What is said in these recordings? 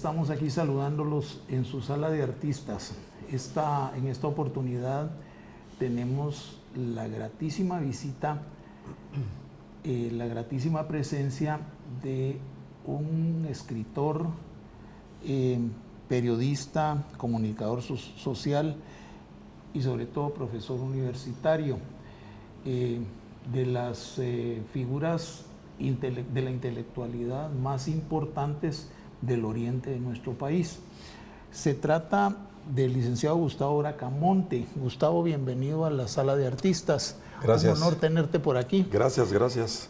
estamos aquí saludándolos en su sala de artistas. En esta oportunidad tenemos la gratísima visita, la gratísima presencia de un escritor, periodista, comunicador social y sobre todo profesor universitario, de las figuras de la intelectualidad más importantes del oriente de nuestro país. Se trata del licenciado Gustavo Bracamonte. Gustavo, bienvenido a la sala de artistas. Gracias. Un honor tenerte por aquí. Gracias, gracias.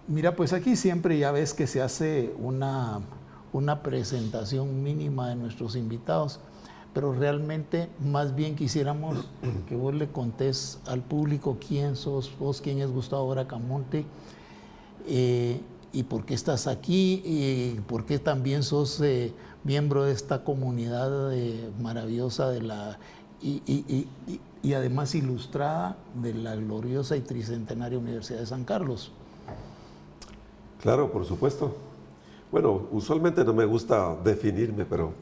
Mira, pues aquí siempre ya ves que se hace una presentación mínima de nuestros invitados, pero realmente más bien quisiéramos que vos le contés al público quién sos vos, quién es Gustavo Bracamonte, y por qué estás aquí, y por qué también sos miembro de esta comunidad maravillosa y además ilustrada de la gloriosa y tricentenaria Universidad de San Carlos. Claro, por supuesto. Bueno, usualmente no me gusta definirme, pero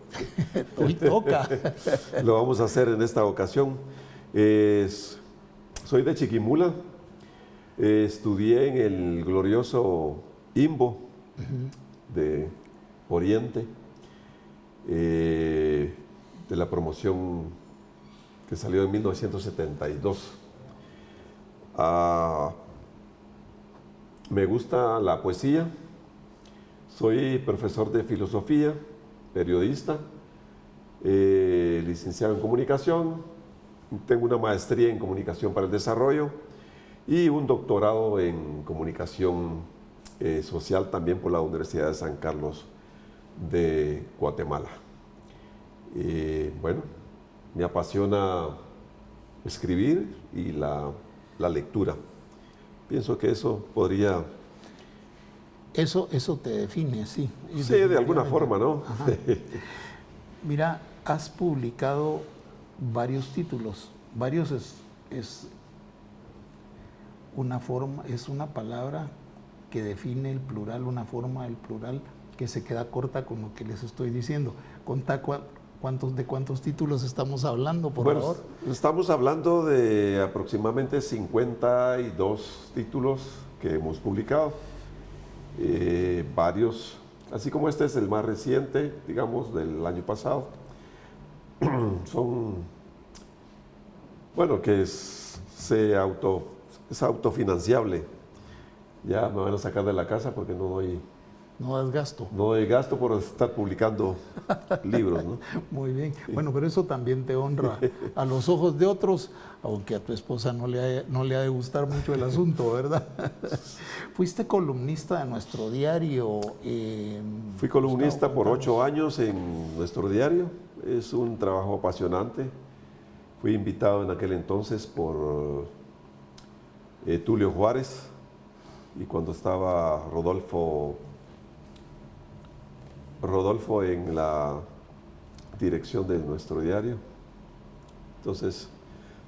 hoy toca. Lo vamos a hacer en esta ocasión. Soy de Chiquimula, estudié en el glorioso IMBO de Oriente, de la promoción que salió en 1972. Me gusta la poesía. Soy profesor de filosofía, periodista, licenciado en comunicación, tengo una maestría en comunicación para el desarrollo y un doctorado en comunicación social también por la Universidad de San Carlos de Guatemala. Bueno, me apasiona escribir y la lectura. Pienso que eso podría... Eso te define, sí. Sí, de alguna forma, ¿no? Mira, has publicado varios títulos. Varios es una forma, es una palabra que define el plural, una forma del plural que se queda corta con lo que les estoy diciendo. Contá de cuántos títulos estamos hablando, por favor. Estamos hablando de aproximadamente 52 títulos que hemos publicado. Varios, así como este es el más reciente, digamos, del año pasado. Son, bueno, que es autofinanciable. Ya me van a sacar de la casa porque no doy... No das gasto. No doy gasto por estar publicando libros, ¿no? Muy bien. Bueno, pero eso también te honra a los ojos de otros, aunque a tu esposa no le ha de gustar mucho el asunto, ¿verdad? Fuiste columnista de nuestro diario. Fui columnista por 8 años en nuestro diario. Es un trabajo apasionante. Fui invitado en aquel entonces por Tulio Juárez y cuando estaba Rodolfo en la dirección de nuestro diario. Entonces,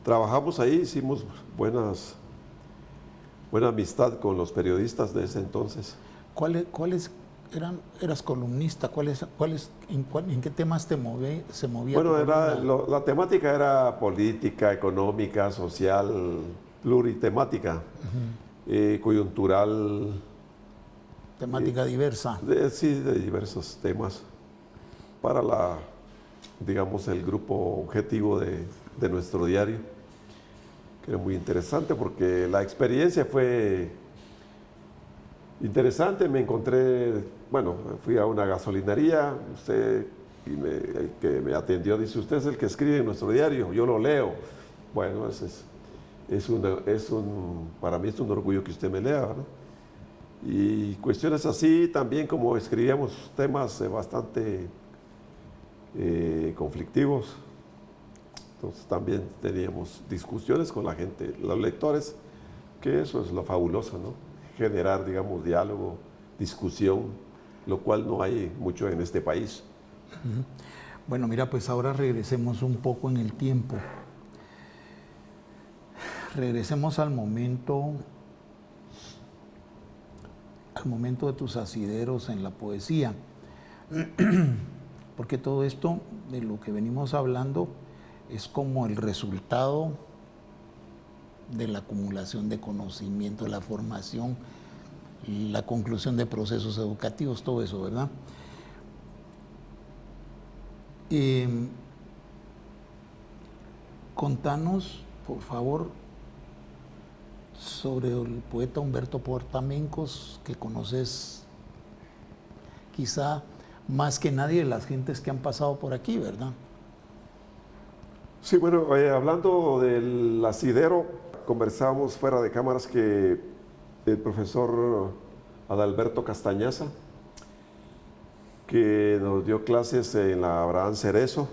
trabajamos ahí, hicimos buena amistad con los periodistas de ese entonces. Eras columnista? ¿En qué temas se movía? Bueno, la temática era política, económica, social, pluritemática, coyuntural. Temática diversa. Sí, de diversos temas para digamos, el grupo objetivo de nuestro diario, que era muy interesante porque la experiencia fue interesante. Me encontré, bueno, fui a una gasolinería, el que me atendió dice, usted es el que escribe en nuestro diario, yo lo leo. Bueno, para mí es un orgullo que usted me lea, ¿verdad? Y cuestiones así, también como escribíamos temas bastante conflictivos, entonces también teníamos discusiones con la gente, los lectores, que eso es lo fabuloso, ¿no? Generar, digamos, diálogo, discusión, lo cual no hay mucho en este país. Bueno, mira, pues ahora regresemos un poco en el tiempo. Regresemos al momento de tus asideros en la poesía. Porque todo esto de lo que venimos hablando es como el resultado de la acumulación de conocimiento, la formación, la conclusión de procesos educativos, todo eso, ¿verdad? Contanos, por favor, sobre el poeta Humberto Portamencos, que conoces quizá más que nadie de las gentes que han pasado por aquí, ¿verdad? Sí, bueno, hablando del asidero, conversábamos fuera de cámaras que el profesor Adalberto Castañaza, que nos dio clases en la Abraham Cerezo,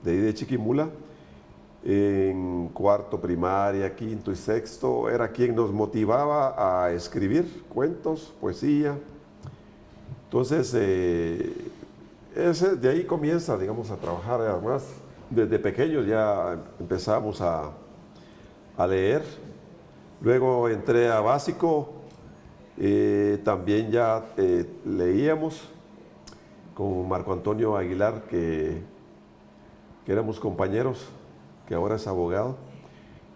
de ahí de Chiquimula, en cuarto primaria, quinto y sexto, era quien nos motivaba a escribir cuentos, poesía. Entonces, de ahí comienza, digamos, a trabajar. Además, desde pequeños ya empezamos a leer. Luego entré a básico, también ya leíamos con Marco Antonio Aguilar, que éramos compañeros, que ahora es abogado.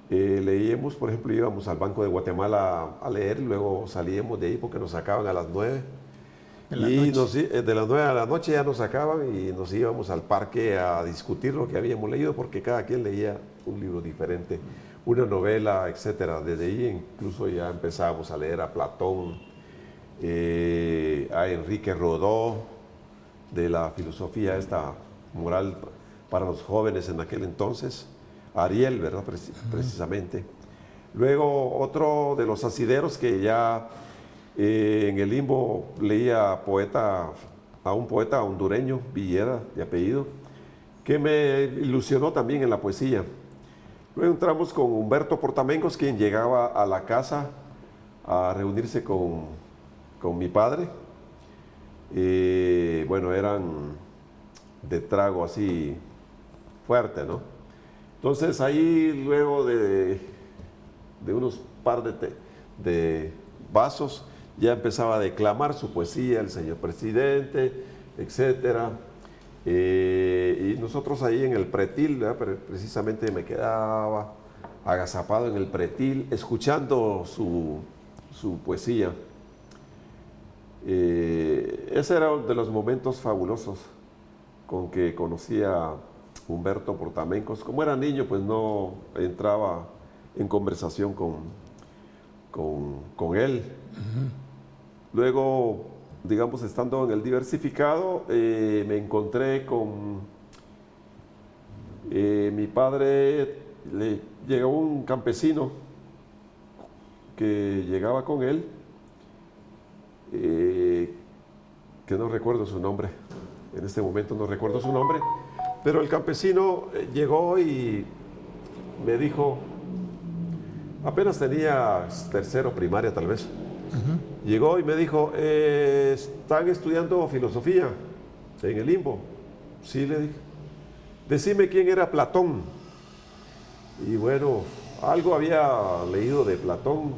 Leíamos, por ejemplo, íbamos al Banco de Guatemala a leer, y luego salíamos de ahí porque nos sacaban a las 9. De las 9 a la noche ya nos sacaban y nos íbamos al parque a discutir lo que habíamos leído, porque cada quien leía un libro diferente, una novela, etcétera. Desde ahí incluso ya empezábamos a leer a Platón, a Enrique Rodó, de la filosofía esta moral para los jóvenes en aquel entonces, Ariel, ¿verdad? Precisamente. Luego otro de los asideros que ya en el limbo leía a un poeta hondureño, Villeda, de apellido, que me ilusionó también en la poesía. Luego entramos con Humberto Portamencos, quien llegaba a la casa a reunirse con mi padre. Bueno, eran de trago así fuerte, ¿no? Entonces ahí luego de unos par de vasos ya empezaba a declamar su poesía, el señor presidente, etcétera. Y nosotros ahí en el pretil, ¿verdad? Precisamente me quedaba agazapado en el pretil, escuchando su poesía. Ese era uno de los momentos fabulosos con que conocí a Humberto Portamencos. Como era niño, pues no entraba en conversación con él. Uh-huh. Luego, digamos, estando en el diversificado, me encontré con mi padre. Le llegó un campesino que llegaba con él, que no recuerdo su nombre, en este momento no recuerdo su nombre, pero el campesino llegó y me dijo, apenas tenía tercero primaria tal vez, uh-huh. Llegó y me dijo, ¿están estudiando filosofía en el limbo? Sí, le dije. Decime quién era Platón. Y bueno, algo había leído de Platón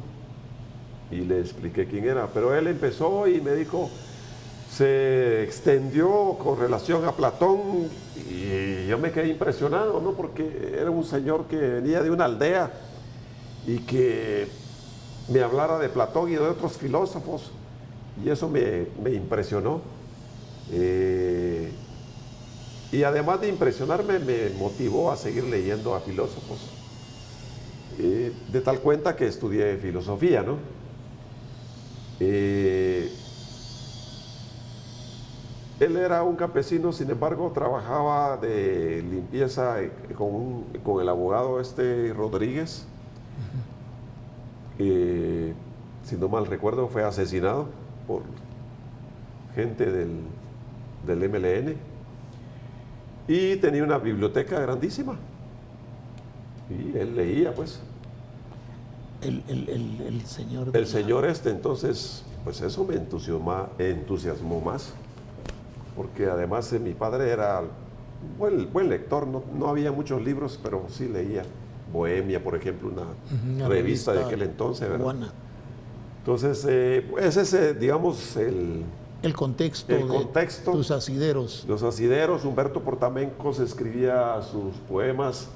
y le expliqué quién era, pero él empezó y me dijo, se extendió con relación a Platón, y yo me quedé impresionado, ¿no? Porque era un señor que venía de una aldea y que me hablara de Platón y de otros filósofos, y eso me impresionó. Y además de impresionarme, me motivó a seguir leyendo a filósofos, de tal cuenta que estudié filosofía, ¿no? Él era un campesino, sin embargo, trabajaba de limpieza con el abogado Rodríguez. Si no mal recuerdo, fue asesinado por gente del MLN. Y tenía una biblioteca grandísima. Y él leía, pues. El señor... El señor entonces, pues eso me entusiasmó más. Porque además mi padre era buen lector, no había muchos libros, pero sí leía. Bohemia, por ejemplo, una revista de aquel entonces, ¿verdad? Buena. Entonces, pues ese, digamos, El contexto el de contexto. tus asideros. Los asideros, Humberto Portamencos escribía sus poemas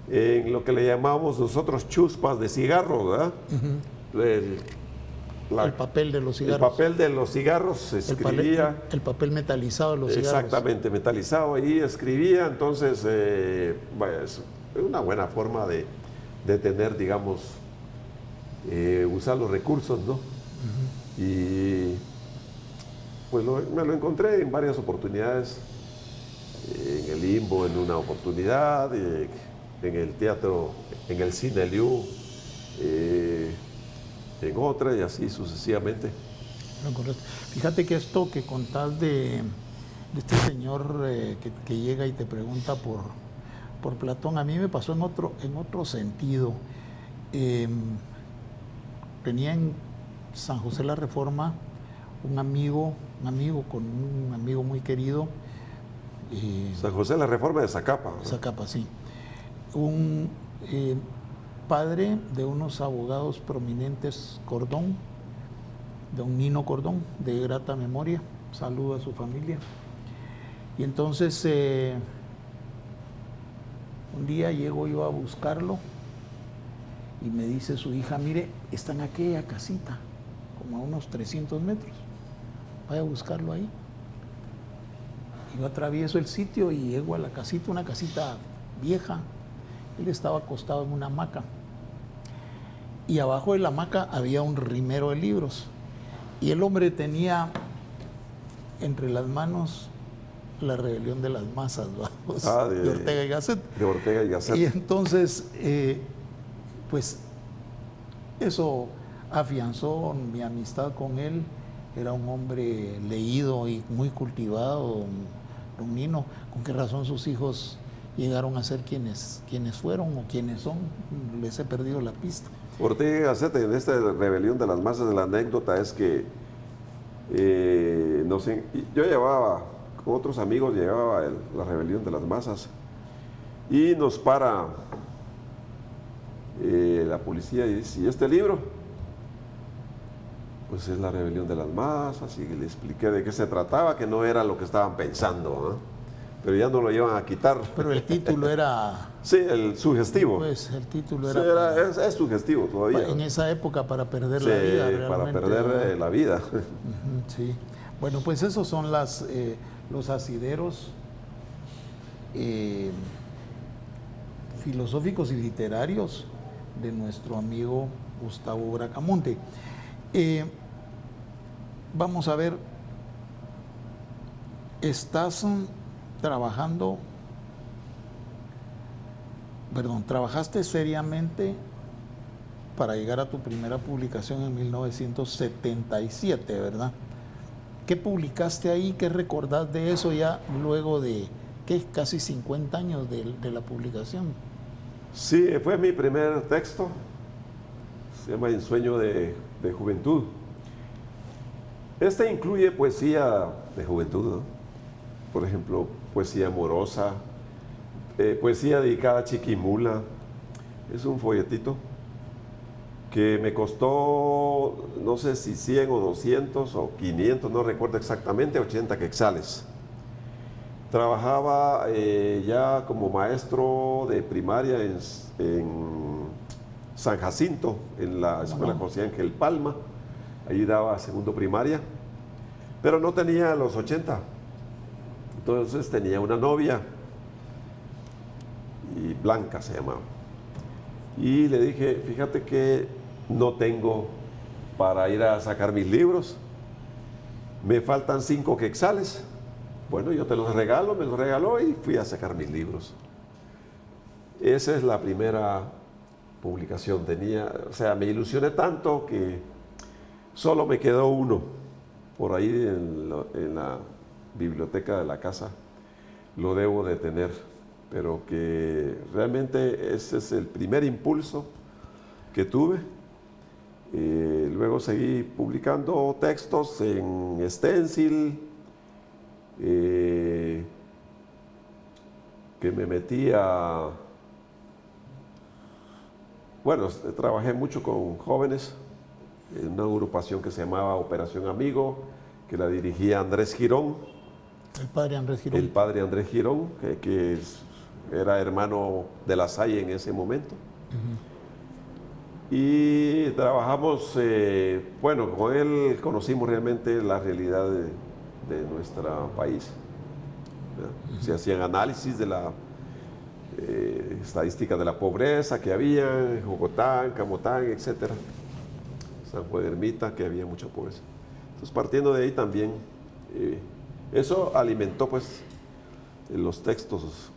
en lo que le llamamos nosotros chuspas de cigarro, ¿verdad? El papel de los El cigarros. papel de los cigarros se escribía. El papel metalizado de los cigarros. Exactamente, metalizado ahí escribía, entonces, vaya, es una buena forma de tener, digamos, usar los recursos, ¿no? Y pues me lo encontré en varias oportunidades, en el Limbo en una oportunidad, en el teatro, en el Cine Liu, en otra y así sucesivamente. Fíjate que esto que contás de este señor que llega y te pregunta por Platón, a mí me pasó en otro sentido. Tenía en San José la Reforma un amigo con un amigo muy querido. San José la Reforma de Zacapa, ¿no? Zacapa, sí. Un padre de unos abogados prominentes, Cordón, don Nino Cordón, de grata memoria. Saludo a su familia. Y entonces un día llego yo a buscarlo y me dice su hija, mire, está en aquella casita, como a unos 300 metros. Vaya a buscarlo ahí. Y yo atravieso el sitio y llego a la casita, una casita vieja. Él estaba acostado en una hamaca. Y abajo de la hamaca había un rimero de libros. Y el hombre tenía entre las manos La rebelión de las masas, vamos, de Ortega y Gasset. De Ortega y Gasset. Y entonces, pues, eso afianzó mi amistad con él. Era un hombre leído y muy cultivado, don Nino. ¿Con qué razón sus hijos llegaron a ser quienes fueron o quienes son? Les he perdido la pista. Ortega y Gasset, en esta rebelión de las masas, la anécdota es que yo llevaba, con otros amigos, llevaba la rebelión de las masas y nos para la policía y dice, ¿y este libro? Pues es la rebelión de las masas, y le expliqué de qué se trataba, que no era lo que estaban pensando, ¿no? Pero ya no lo iban a quitar. Pero el título era... Sí, el sugestivo. Pues el título Sí, era... es sugestivo todavía. En esa época para perder Sí, la vida, realmente. para perder la vida. Sí. Bueno, pues esos son los asideros filosóficos y literarios de nuestro amigo Gustavo Bracamonte. Vamos a ver, trabajaste seriamente para llegar a tu primera publicación en 1977, ¿verdad? ¿Qué publicaste ahí? ¿Qué recordás de eso ya luego de casi 50 años de la publicación? Sí, fue mi primer texto, se llama Ensueño de Juventud. Este incluye poesía de juventud, ¿no? Por ejemplo, poesía amorosa, poesía dedicada a Chiquimula. Es un folletito que me costó, no sé si 100 o 200 o 500, no recuerdo exactamente, 80 quetzales. Trabajaba ya como maestro de primaria en San Jacinto, en la escuela José Ángel Palma. Ahí daba segundo primaria, pero no tenía los 80. Entonces tenía una novia, y Blanca se llamaba. Y le dije, fíjate que no tengo para ir a sacar mis libros, me faltan 5 quetzales. Bueno, yo te los regalo, me los regaló y fui a sacar mis libros. Esa es la primera publicación. Me ilusioné tanto que solo me quedó uno por ahí en la biblioteca de la casa. Lo debo de tener, pero que realmente ese es el primer impulso que tuve. Luego seguí publicando textos en stencil, que me metí bueno, trabajé mucho con jóvenes en una agrupación que se llamaba Operación Amigo, que la dirigía Andrés Girón. El padre Andrés Girón. El padre Andrés Girón, que era hermano de La Salle en ese momento. Y trabajamos, bueno, con él conocimos realmente la realidad de nuestro país. Se hacían análisis de la estadística de la pobreza que había en Jocotán, Camotán, etc. San Juan de Ermita, que había mucha pobreza. Entonces, partiendo de ahí también, eso alimentó pues los textos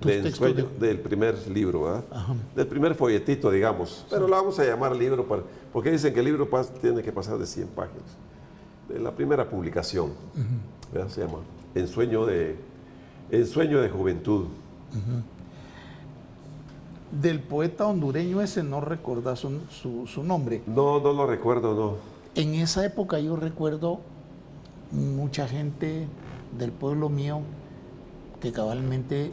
tus textos del primer libro, ¿verdad? Ajá. Del primer folletito, digamos. Pero lo vamos a llamar libro, porque dicen que el libro tiene que pasar de 100 páginas. De la primera publicación, ¿verdad? Se llama Ensueño de Juventud. Del poeta hondureño ese no recordás su nombre. No lo recuerdo, no. En esa época yo recuerdo mucha gente del pueblo mío que cabalmente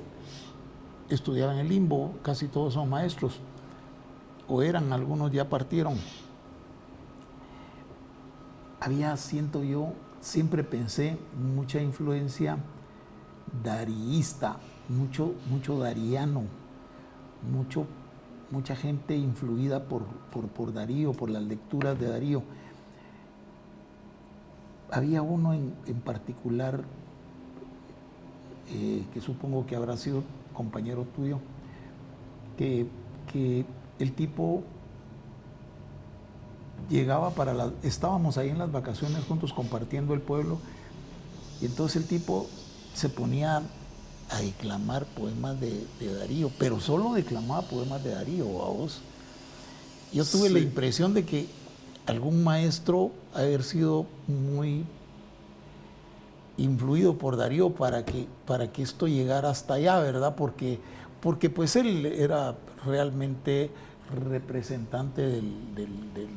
estudiaba en el Limbo, casi todos son maestros, o eran, algunos ya partieron. Había, siento yo, siempre pensé, mucha influencia dariista, mucho dariano, mucha gente influida por Darío, por las lecturas de Darío. Había uno en particular que supongo que habrá sido compañero tuyo, que el tipo llegaba estábamos ahí en las vacaciones juntos compartiendo el pueblo, y entonces el tipo se ponía a declamar poemas de Darío, pero solo declamaba poemas de Darío, a vos. Yo tuve la impresión de que algún maestro haber sido muy influido por Darío para que esto llegara hasta allá, ¿verdad? Porque pues él era realmente representante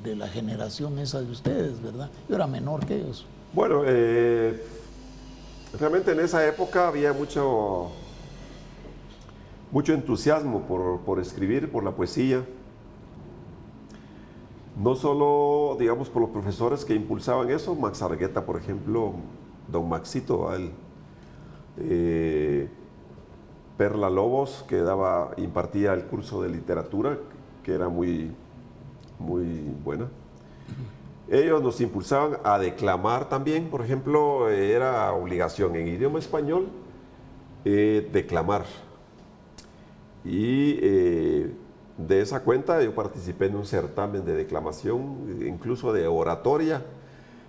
de la generación esa de ustedes, ¿verdad? Yo era menor que ellos. Bueno, realmente en esa época había mucho entusiasmo por escribir, por la poesía. No solo, digamos, por los profesores que impulsaban eso, Max Argueta, por ejemplo, don Maxito, Perla Lobos, que impartía el curso de literatura, que era muy, muy buena. Ellos nos impulsaban a declamar también, por ejemplo, era obligación en idioma español declamar. Y de esa cuenta yo participé en un certamen de declamación, incluso de oratoria.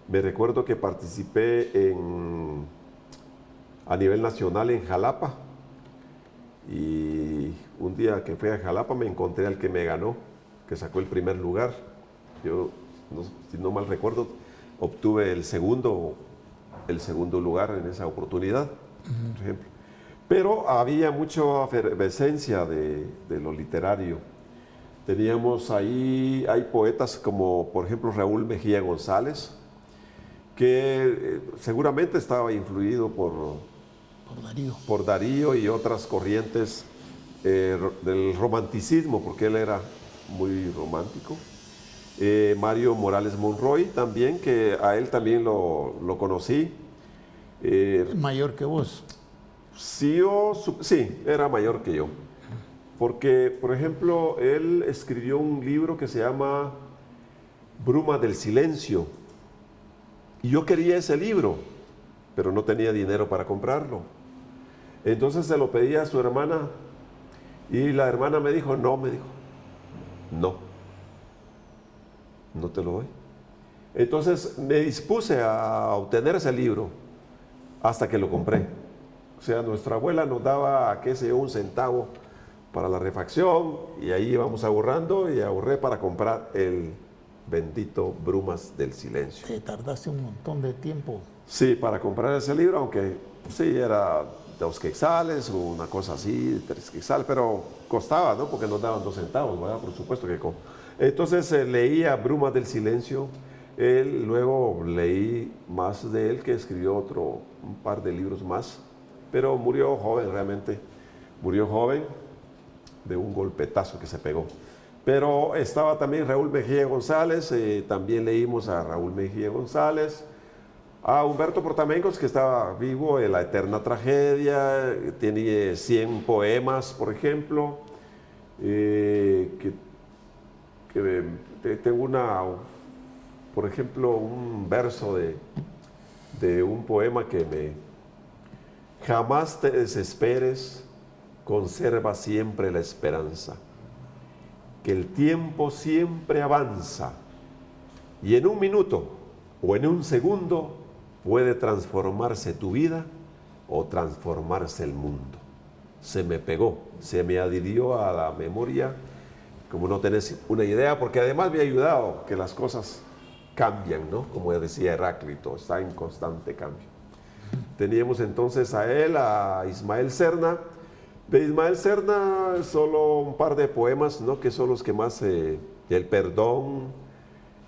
Me recuerdo que participé a nivel nacional en Jalapa, y un día que fui a Jalapa me encontré al que me ganó, que sacó el primer lugar. Yo, si no mal recuerdo, obtuve el segundo lugar en esa oportunidad, por ejemplo. Pero había mucha efervescencia de lo literario. Teníamos hay poetas como, por ejemplo, Raúl Mejía González, que seguramente estaba influido por Darío y otras corrientes del romanticismo, porque él era muy romántico. Mario Morales Monroy también, que a él también lo conocí. ¿Mayor que vos? Sí, era mayor que yo. Porque, por ejemplo, él escribió un libro que se llama Bruma del Silencio. Y yo quería ese libro, pero no tenía dinero para comprarlo. Entonces se lo pedí a su hermana, y la hermana me dijo, no te lo doy. Entonces me dispuse a obtener ese libro hasta que lo compré. O sea, nuestra abuela nos daba, qué sé yo, 1 centavo para la refacción, y ahí íbamos ahorrando, y ahorré para comprar el bendito Brumas del Silencio. Te tardaste un montón de tiempo. Sí, para comprar ese libro, aunque sí era 2 quetzales o una cosa así, 3 quetzales, pero costaba, ¿no? Porque nos daban 2 centavos, ¿verdad? Por supuesto que Entonces leía Brumas del Silencio. Luego leí más de él, que escribió un par de libros más, pero murió joven realmente. Murió joven de un golpetazo que se pegó. Pero estaba también Raúl Mejía González, también leímos a Raúl Mejía González, a Humberto Portamencos, que estaba vivo, La Eterna Tragedia, tiene 100 poemas, por ejemplo, tengo por ejemplo, un verso de un poema que jamás te desesperes, conserva siempre la esperanza, que el tiempo siempre avanza y en un minuto o en un segundo puede transformarse tu vida o transformarse el mundo. Se me pegó, se me adhirió a la memoria, como no tenés una idea, porque además me ha ayudado que las cosas cambian, ¿no? Como decía Heráclito, está en constante cambio. Teníamos entonces a él, a Ismael Serna. De Ismael Serna, solo un par de poemas, ¿no? Que son los que más, El Perdón,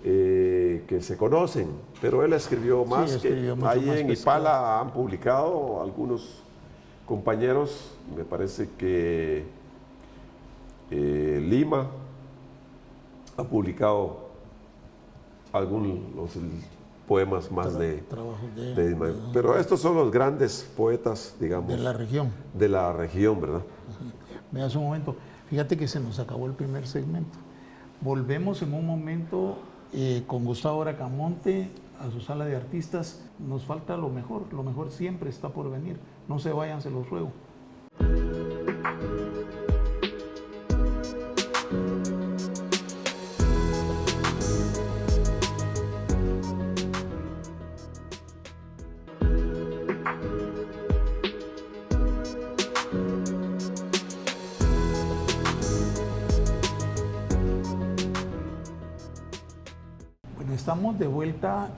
que se conocen, pero él escribió más. Sí, escribió mucho ahí más en pescado. Ipala han publicado algunos compañeros, me parece que Lima ha publicado algunos poemas más de Ismael. Pero estos son los grandes poetas, digamos. De la región. De la región, ¿verdad? Me das un momento. Fíjate que se nos acabó el primer segmento. Volvemos en un momento con Gustavo Bracamonte a su sala de artistas. Nos falta lo mejor siempre está por venir. No se vayan, se los ruego. Estamos de vuelta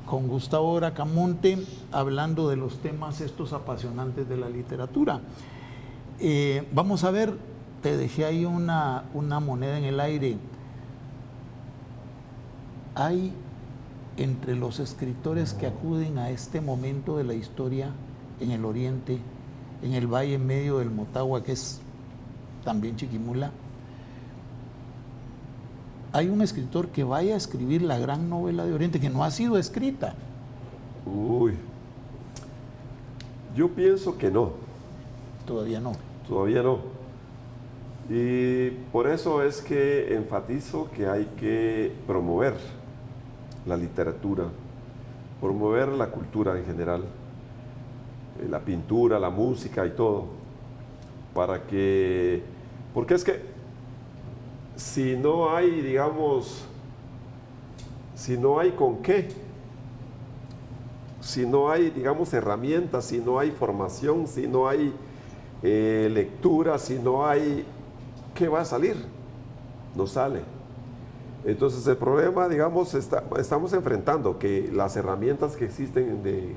con Gustavo Bracamonte hablando de los temas estos apasionantes de la literatura. Vamos a ver, te dejé ahí una moneda en el aire. Hay entre los escritores que acuden a este momento de la historia en el oriente, en el valle medio del Motagua, que es también Chiquimula, hay un escritor que vaya a escribir la gran novela de Oriente, que no ha sido escrita. Uy, yo pienso que no. Todavía no. Todavía no. Y por eso es que enfatizo que hay que promover la literatura, promover la cultura en general, la pintura, la música y todo, porque es que si no hay, digamos, si no hay con qué, si no hay, digamos, herramientas, si no hay formación, si no hay lectura, si no hay, ¿qué va a salir? No sale. Entonces el problema, digamos, estamos enfrentando que las herramientas que existen de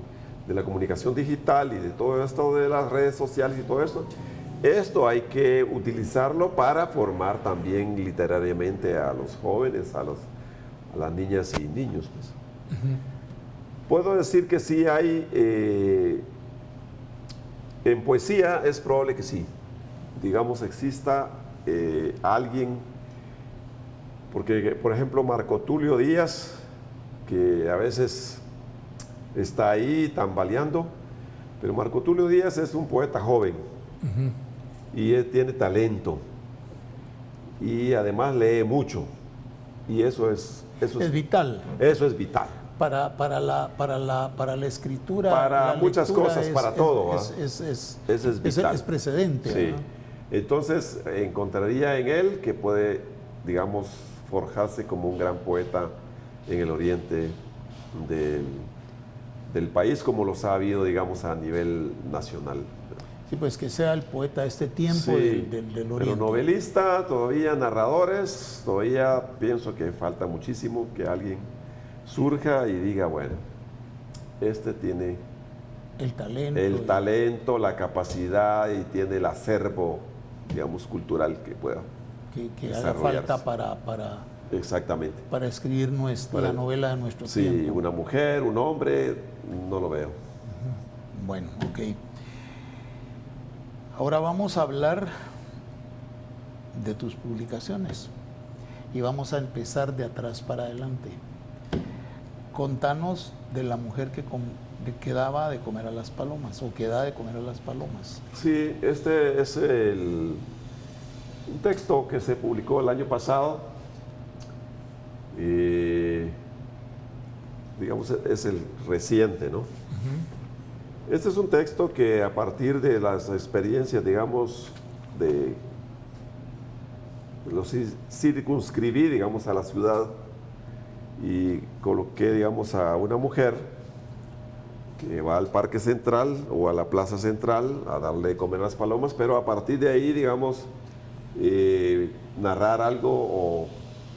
la comunicación digital y de todo esto de las redes sociales y todo esto hay que utilizarlo para formar también literariamente a los jóvenes, a las niñas y niños. Pues. Uh-huh. Puedo decir que sí hay, en poesía es probable que sí, digamos, exista alguien, porque por ejemplo Marco Tulio Díaz, que a veces está ahí tambaleando, pero Marco Tulio Díaz es un poeta joven. Uh-huh. Y él tiene talento y además lee mucho y eso es vital. Eso es vital para la escritura, para muchas cosas, para todo. Eso es vital. Es precedente. Sí. Entonces encontraría en él que puede, digamos, forjarse como un gran poeta en el oriente del país, como los ha habido, digamos, a nivel nacional. Sí, pues que sea el poeta de este tiempo, sí, del oriente. Pero novelista, todavía narradores, todavía pienso que falta muchísimo que alguien surja y diga, bueno, este tiene el talento, la capacidad y tiene el acervo, digamos, cultural que pueda que haga falta exactamente, para escribir la novela de nuestro tiempo. Sí, una mujer, un hombre, no lo veo. Bueno, ok. Ahora vamos a hablar de tus publicaciones. y vamos a empezar de atrás para adelante. Contanos de la mujer que daba de comer a las palomas, o que da de comer a las palomas. Sí, este es un texto que se publicó el año pasado. Digamos, es el reciente, ¿no? Este es un texto que a partir de las experiencias, digamos, lo circunscribí, digamos, a la ciudad y coloqué, digamos, a una mujer que va al Parque Central o a la Plaza Central a darle de comer a las palomas, pero a partir de ahí, digamos, narrar algo o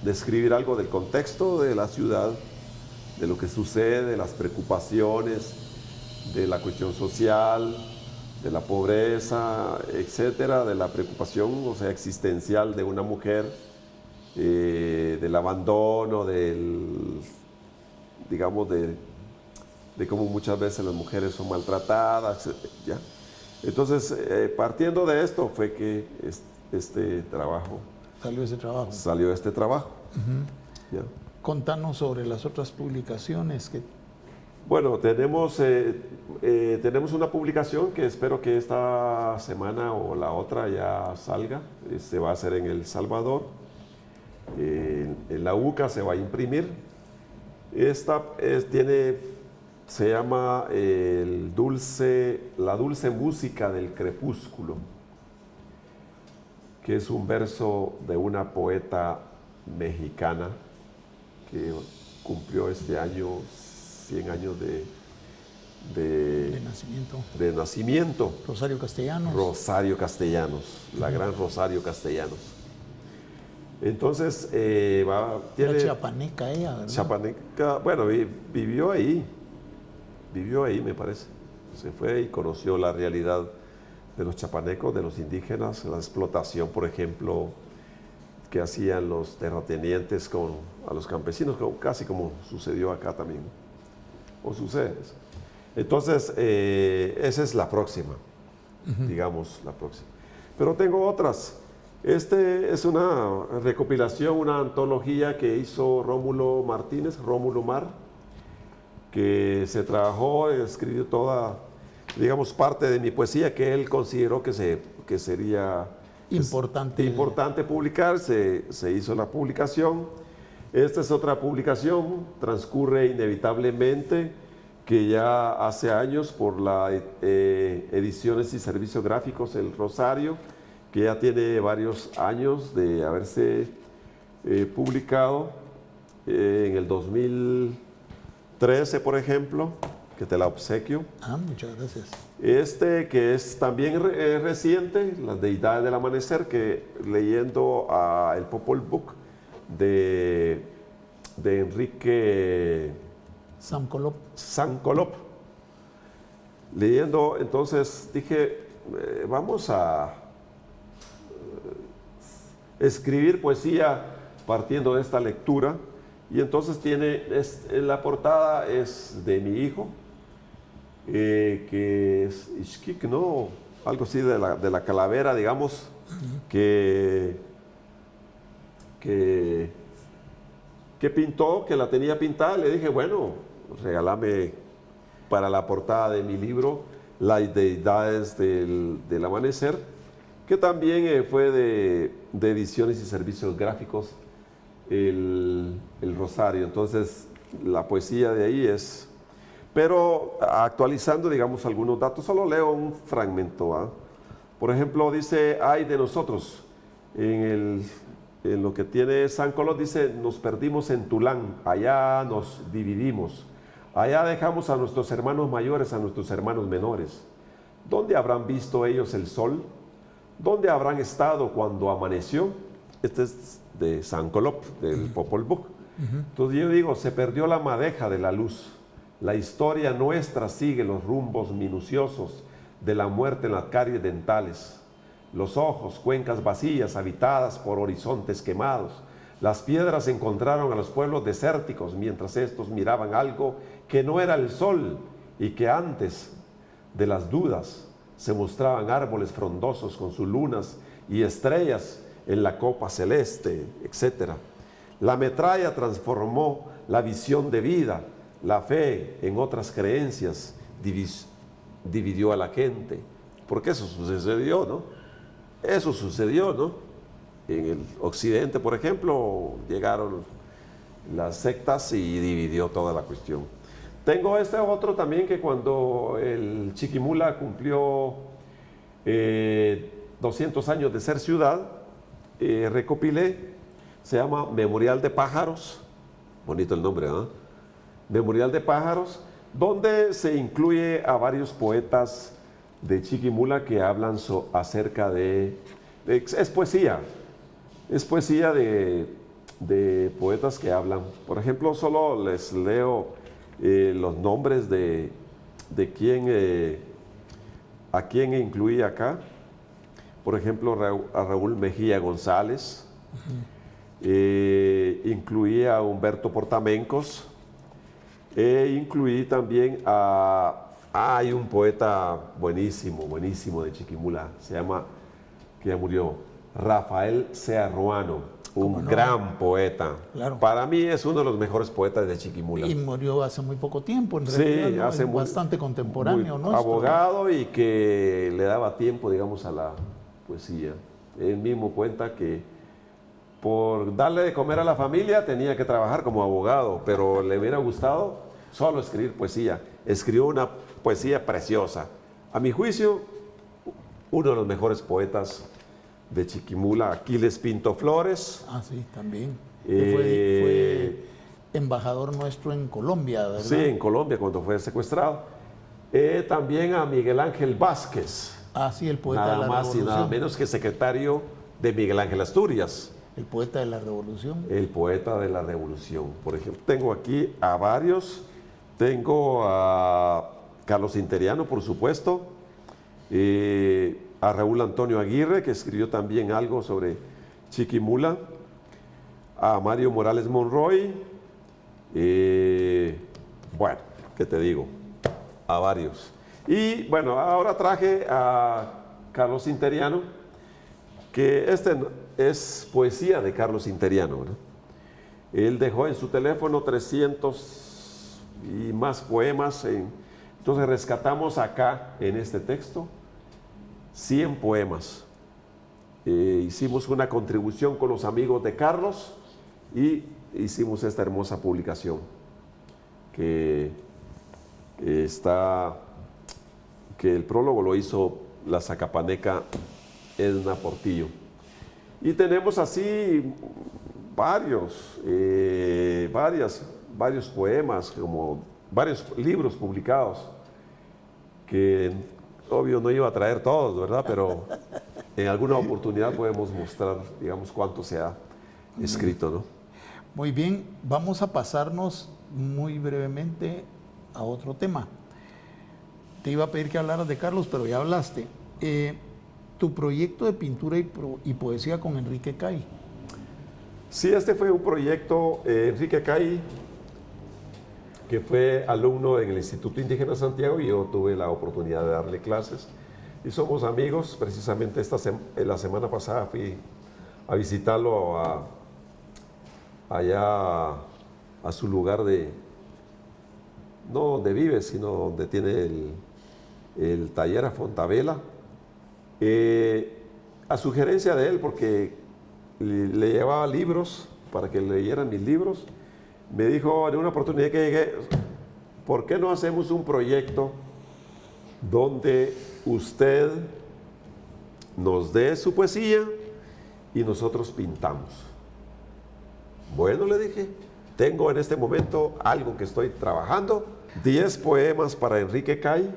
describir algo del contexto de la ciudad, de lo que sucede, de las preocupaciones, de la cuestión social, de la pobreza, etcétera, de la preocupación, o sea, existencial de una mujer, del abandono, digamos, de cómo muchas veces las mujeres son maltratadas, ¿ya? Entonces, partiendo de esto fue que salió este trabajo. ¿Ya? Contanos sobre las otras publicaciones que... Bueno, tenemos una publicación que espero que esta semana o la otra ya salga. Se va a hacer en El Salvador. En la UCA se va a imprimir. Esta se llama La dulce música del crepúsculo, que es un verso de una poeta mexicana que cumplió este año 100 años de nacimiento. Rosario Castellanos. Rosario Castellanos, la gran Rosario Castellanos. Entonces, era chiapaneca ella, ¿verdad? Chiapaneca, bueno, vivió ahí, me parece. Se fue y conoció la realidad de los chiapanecos, de los indígenas, la explotación, por ejemplo, que hacían los terratenientes a los campesinos, casi como sucedió acá también, o sucede. Entonces, esa es la próxima, digamos, la próxima. Pero tengo otras. Es una recopilación, una antología que hizo Rómulo Martínez, Rómulo Mar, que se trabajó, escribió toda, digamos, parte de mi poesía que él consideró que sería importante publicar. Se hizo la publicación. Esta es otra publicación, transcurre inevitablemente, que ya hace años por la Ediciones y Servicios Gráficos El Rosario, que ya tiene varios años de haberse publicado, en el 2013, por ejemplo, que te la obsequio. Muchas gracias. Que es también reciente, Las Deidades del Amanecer, que leyendo el Popol Vuh de Enrique San Colop. Leyendo, entonces dije, vamos a escribir poesía partiendo de esta lectura, y entonces la portada es de mi hijo, que es Ixquic, ¿no? Algo así de la calavera, digamos, que pintó, que la tenía pintada. Le dije, bueno, regálame para la portada de mi libro Las Deidades del Amanecer, que también fue de Ediciones y Servicios Gráficos el Rosario. Entonces, la poesía de ahí es... Pero actualizando, digamos, algunos datos, solo leo un fragmento, ¿ah? Por ejemplo, dice, ay de nosotros, en lo que tiene San Colón, dice, nos perdimos en Tulán, allá nos dividimos, allá dejamos a nuestros hermanos mayores, a nuestros hermanos menores. ¿Dónde habrán visto ellos el sol? ¿Dónde habrán estado cuando amaneció? Este es de San Colop, del Popol Vuh. Entonces yo digo, se perdió la madeja de la luz. La historia nuestra sigue los rumbos minuciosos de la muerte en las caries dentales. Los ojos, cuencas vacías, habitadas por horizontes quemados. Las piedras encontraron a los pueblos desérticos mientras estos miraban algo que no era el sol y que antes de las dudas se mostraban árboles frondosos con sus lunas y estrellas en la copa celeste, etc. La metralla transformó la visión de vida, la fe en otras creencias, dividió a la gente. Porque eso sucedió, ¿no? Eso sucedió, ¿no? En el occidente, por ejemplo, llegaron las sectas y dividió toda la cuestión. Tengo este otro también que cuando el Chiquimula cumplió 200 años de ser ciudad, recopilé, se llama Memorial de Pájaros, bonito el nombre, ¿no? Memorial de Pájaros, donde se incluye a varios poetas de Chiquimula que hablan acerca es poesía de poetas que hablan. Por ejemplo, solo les leo los nombres de a quién incluí acá. Por ejemplo, a Raúl Mejía González, incluí a Humberto Portamencos, incluí también hay un poeta buenísimo de Chiquimula, que ya murió, Rafael Sea Ruano, un gran poeta. Claro. Para mí es uno de los mejores poetas de Chiquimula. Y murió hace muy poco tiempo, en realidad, sí, ¿no? hace bastante contemporáneo, ¿no? Abogado y que le daba tiempo, digamos, a la poesía. Él mismo cuenta que por darle de comer a la familia tenía que trabajar como abogado, pero le hubiera gustado solo escribir poesía. Escribió una poesía preciosa. A mi juicio, uno de los mejores poetas de Chiquimula, Aquiles Pinto Flores. Ah, sí, también. Fue embajador nuestro en Colombia, ¿verdad? Sí, en Colombia cuando fue secuestrado. También a Miguel Ángel Vázquez. Ah, sí, el poeta de la Nada más Revolución. y nada menos que secretario de Miguel Ángel Asturias. El poeta de la Revolución. El poeta de la Revolución. Por ejemplo, tengo aquí a varios. Tengo a Carlos Interiano, por supuesto. A Raúl Antonio Aguirre, que escribió también algo sobre Chiquimula. A Mario Morales Monroy. Bueno, ¿qué te digo? A varios. Y bueno, ahora traje a Carlos Interiano, que este es poesía de Carlos Interiano, ¿no? Él dejó en su teléfono 300 y más poemas. Entonces rescatamos acá en este texto 100 poemas. Hicimos una contribución con los amigos de Carlos y hicimos esta hermosa publicación que el prólogo lo hizo la Zacapaneca Edna Portillo. Y tenemos así varios poemas, como varios libros publicados, que obvio no iba a traer todos, ¿verdad? Pero en alguna oportunidad podemos mostrar, digamos, cuánto se ha escrito, ¿no? Muy bien, vamos a pasarnos muy brevemente a otro tema. Te iba a pedir que hablaras de Carlos, pero ya hablaste. Tu proyecto de pintura y poesía con Enrique Cay. Sí, este fue un proyecto, Enrique Cay, que fue alumno en el Instituto Indígena Santiago, y yo tuve la oportunidad de darle clases. Y somos amigos. Precisamente la semana pasada fui a visitarlo allá a su lugar no donde vive, sino donde tiene el taller a Fontavela. A sugerencia de él, porque le llevaba libros para que leyeran mis libros, me dijo en una oportunidad que llegué, ¿por qué no hacemos un proyecto donde usted nos dé su poesía y nosotros pintamos? Bueno, le dije, tengo en este momento algo que estoy trabajando, 10 poemas para Enrique Cay,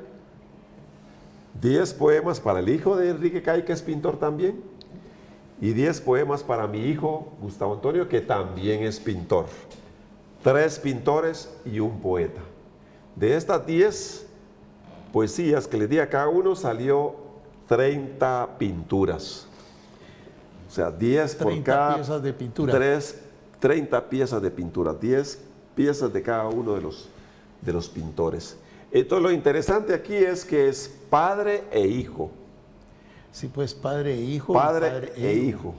10 poemas para el hijo de Enrique Cay, que es pintor también, y 10 poemas para mi hijo Gustavo Antonio, que también es pintor. 3 pintores y un poeta. De estas 10 poesías que le di a cada uno, salió 30 pinturas. O sea, 10 por cada... 30 piezas de pintura. 30 piezas de pintura, 10 piezas de cada uno de los pintores. Entonces lo interesante aquí es que es padre e hijo. Sí, pues padre e hijo. Padre e hijo.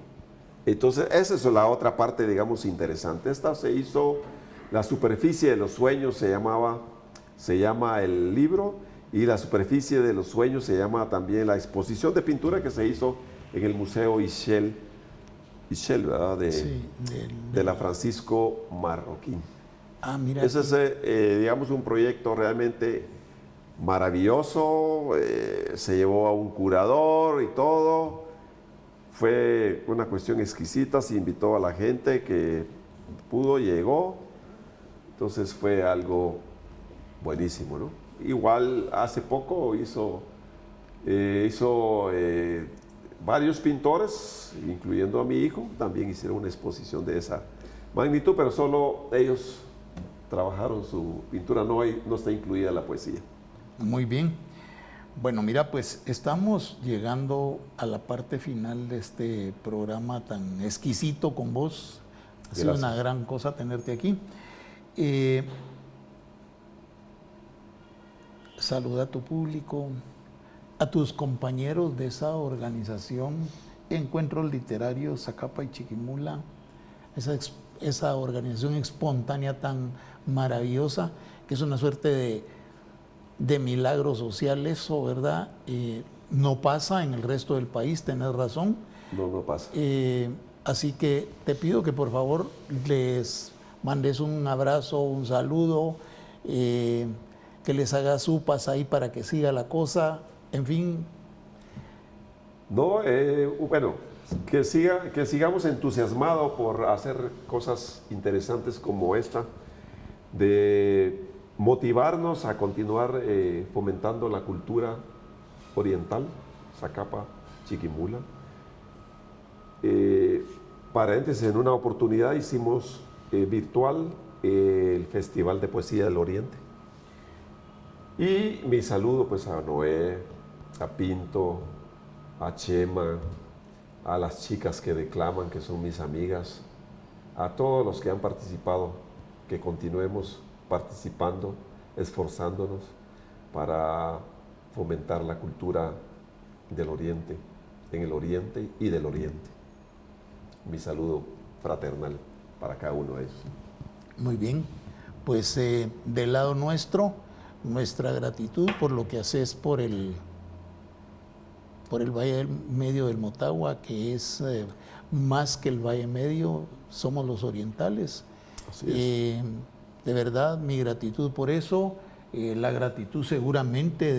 Entonces, esa es la otra parte, digamos, interesante. Esta se hizo, la superficie de los sueños se llama el libro, y la superficie de los sueños se llama también la exposición de pintura que se hizo en el Museo Ixchel, ¿verdad? Sí, de la Francisco Marroquín. Mira. Ese es, digamos, un proyecto realmente maravilloso. Se llevó a un curador y todo. Fue una cuestión exquisita. Se invitó a la gente que pudo, llegó. Entonces fue algo buenísimo, ¿no? Igual hace poco hizo varios pintores, incluyendo a mi hijo, también hicieron una exposición de esa magnitud, pero solo ellos trabajaron su pintura, no está incluida la poesía. Muy bien. Bueno, mira, pues estamos llegando a la parte final de este programa tan exquisito con vos. Ha sido una gran cosa tenerte aquí. Saluda a tu público, a tus compañeros de esa organización, Encuentros Literarios Zacapa y Chiquimula, esa organización espontánea tan maravillosa, que es una suerte de milagro social eso, ¿verdad? No pasa en el resto del país, tenés razón. No pasa. Así que te pido que por favor les mandes un abrazo, un saludo, que les hagas supas ahí para que siga la cosa, en fin. No, bueno, que sigamos entusiasmados por hacer cosas interesantes como esta, de motivarnos a continuar fomentando la cultura oriental, Zacapa, Chiquimula. Paréntesis, en una oportunidad hicimos virtual el Festival de Poesía del Oriente. Y mi saludo pues a Noé, a Pinto, a Chema, a las chicas que declaman, que son mis amigas, a todos los que han participado, que continuemos participando, esforzándonos para fomentar la cultura del Oriente, en el Oriente y del Oriente. Mi saludo fraternal para cada uno de ellos. Muy bien, pues del lado nuestro, nuestra gratitud por lo que haces por el Valle Medio del Motagua, que es más que el Valle Medio, somos los orientales. Así es. De verdad, mi gratitud por eso, la gratitud seguramente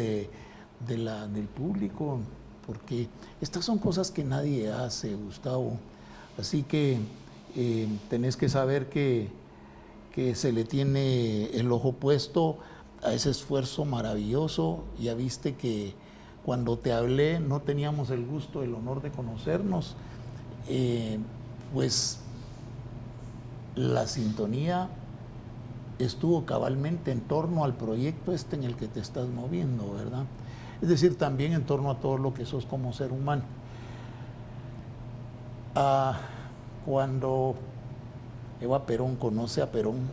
del público, porque estas son cosas que nadie hace, Gustavo. Así que tenés que saber que se le tiene el ojo puesto a ese esfuerzo maravilloso. Ya viste que cuando te hablé no teníamos el gusto, el honor de conocernos, pues la sintonía estuvo cabalmente en torno al proyecto en el que te estás moviendo, ¿verdad? Es decir, también en torno a todo lo que sos como ser humano. Cuando Eva Perón conoce a Perón,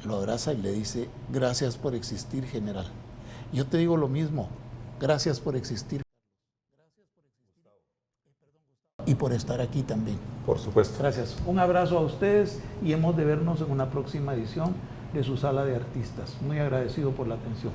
lo abraza y le dice: gracias por existir, general. Yo te digo lo mismo, gracias por existir. Y por estar aquí también. Por supuesto. Gracias. Un abrazo a ustedes y hemos de vernos en una próxima edición de su Sala de Artistas. Muy agradecido por la atención.